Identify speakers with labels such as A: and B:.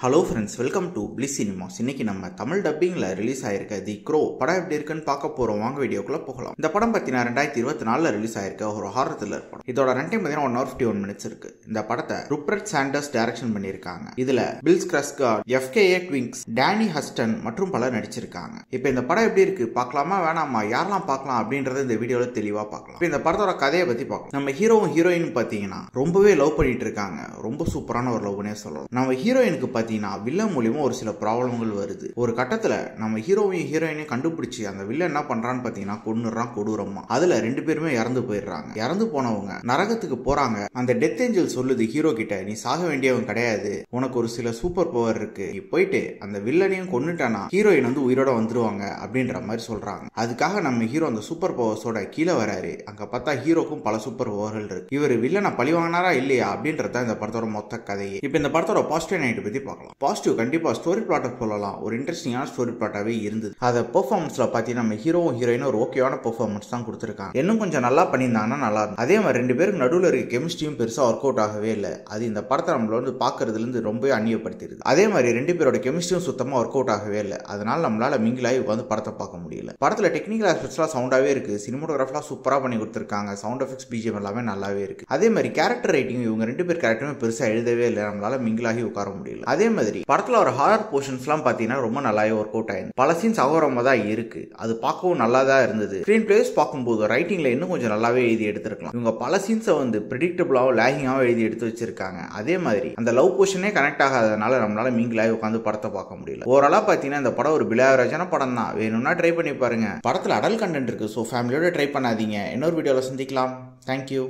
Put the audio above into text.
A: Hello friends, welcome to bliss cinemas. இன்னைக்கு நம்ம Tamil டப்பிங்ல release ஆயிருக்க தி க்ரோ படம் எப்படி இருக்குன்னு பார்க்க போறோம். வாங்க வீடியோக்குள்ள போகலாம். இந்த படம் பார்த்தீங்கன்னா 2024 ரிலீஸ் ஆயிருக்க ஒரு ஹாரர் த்ரில்லர் படம். இதோட ரன் டைம் பார்த்தீங்கன்னா 1 hour 51 minutes இருக்கு. இந்த படத்தை ருப்பர்ட் சாண்டர்ஸ் டைரக்ஷன் பண்ணியிருக்காங்க. இதுல பில் ஸ்கிரஸ்கார்ட், FKA ட்விங்ஸ், டேனி ஹஸ்டன் மற்றும் பலர் நடிச்சிருக்காங்க. இப்போ இந்த படம் எப்படி இருக்கு பார்க்கலாமா வேணாமா, யாரெல்லாம் பார்க்கலாம் அப்படின்றத இந்த வீடியோல தெளிவா பார்க்கலாம். இப்போ இந்த படத்தோட கதையை பத்தி பார்க்கலாம். நம்ம ஹீரோவும் ஹீரோயின் பார்த்தீங்கன்னா ரொம்பவே லவ் பண்ணிட்டு இருக்காங்க. ரொம்ப சூப்பரான ஒரு லவ்னே சொல்லலாம். நம்ம ஹீரோயினுக்கு வில்லன் மூலியமா ஒரு சில ப்ராப்ளங்கள் வருது. ஒரு கட்டத்துல நம்ம ஹீரோவையும் ஹீரோயினையும் கண்டுபிடிச்சு அந்த வில்லன் என்ன பண்றான்னு பாத்தீங்கன்னா கொன்னுறான் கொடூரமா. அதுல 2 பேருமே இறந்து போயிடுறாங்க. இறந்து போனவங்க நரகத்துக்கு போறாங்க. அந்த டெத் ஏஞ்சல் சொல்லுது ஹீரோ கிட்ட, நீ சாக வேண்டியவன் கிடையாது, உனக்கு ஒரு சில சூப்பர் பவர் இருக்கு, நீ போயிட்டு அந்த வில்லனையும் கொன்னுட்டானா ஹீரோயின் உயிரோட வந்துருவாங்க அப்படின்ற மாதிரி சொல்றாங்க. அதுக்காக நம்ம ஹீரோ அந்த சூப்பர் பவர்ஸோட கீழே வராரு. அங்க பார்த்தா ஹீரோக்கும் பல சூப்பர் பவர்கள் இருக்கு. இவர் வில்லனை பழி வாங்கினாரா இல்லையா அப்படின்றத இந்த படத்தோட மொத்த கதையே. இப்ப இந்த படத்தோட பாசிட்டிவ் நைட் பத்தி பார்க்கலாம். பாசிட்டிவ் கண்டிப்பா ஸ்டோரி பிளாட் சொல்லலாம். ஒரு இன்ட்ரெஸ்டிங்கான ஸ்டோரி பிளாட்டாவே இருந்தது. அத பெர்ஃபார்மன்ஸ்ல பாத்தீங்கன்னா நம்ம ஹீரோவும் ஹீரோயினும் ஒரு ஓகேவான பெர்ஃபார்மன்ஸ் தான் கொடுத்திருக்காங்க. இன்னும் கொஞ்சம் நல்லா பண்ணியிருந்தாங்கன்னா நல்லா இருக்கும். அதே மாதிரி 2 பேருக்கு நடுவில் இருக்க கெமிஸ்ட்ரியும் பெருசா ஒர்க் அவுட் ஆகவே இல்லை. அது இந்த படத்தை நம்மள பாக்குறதுல இருந்து ரொம்ப அந்நியப்படுத்திடுது. அதே மாதிரி 2 பேரோட கெமிஸ்ட்ரியும் சுத்தமா ஒர்க் அவுட் ஆகவே இல்லை. அதனால நம்மளால மிங்கிலாகி உட்காந்து படத்தை பார்க்க முடியல. படத்துல டெக்னிக்கல் ஆஸ்பெக்ட்ஸ்லாம் சவுண்டாவே இருக்கு. சினிமோட்டோகிராஃபிலாம் சூப்பரா பண்ணி கொடுத்திருக்காங்க. சவுண்ட் எஃபெக்ட்ஸ், பிஜிஎம் எல்லாமே நல்லாவே இருக்கு. அதே மாதிரி கேரக்டர் ரைட்டிங் இவங்க 2 பேர் கேரக்டருமே பெருசா எழுதவே இல்லை. நம்மளால மிங்கிலாகி உட்கார முடியல. அதே மாதிரி படத்துல ஒரு ஹாரர் போர்ஷன்ஸ்லாம் பாத்தீங்கன்னா ரொம்ப நல்லாவே ஒர்க் அவுட் ஆயிருக்கு. பல சீன்ஸ் அகோரமா தான் இருக்கு. அது பார்க்கவும் நல்லா தான் இருந்தது. ஸ்கிரீன் பிளேஸ் பார்க்கும்போது ரைட்டிங்ல இன்னும் கொஞ்சம் நல்லாவே எழுதி எடுத்திருக்கலாம். இவங்க பல சீன்ஸை பிரெடிக்டபிளாவும் லேகிங்காவும் எழுதி எடுத்து வச்சிருக்காங்க. அதே மாதிரி அந்த லவ் போர்ஷனே கனெக்ட் ஆகாதனால நம்மளால மிங்கிலாகி உட்காந்து படத்தை பார்க்க முடியல. ஓவராலா பாத்தீங்கன்னா இந்த படம் ஒரு பிலாவரேஜான படம் தான். வேணும்னா ட்ரை பண்ணி பாருங்க. படத்துல அடல்ட் கண்டென்ட் இருக்கு. ஸோ ஃபேமிலியோட ட்ரை பண்ணாதீங்க. இன்னொரு வீடியோல சந்திக்கலாம். தேங்க்யூ.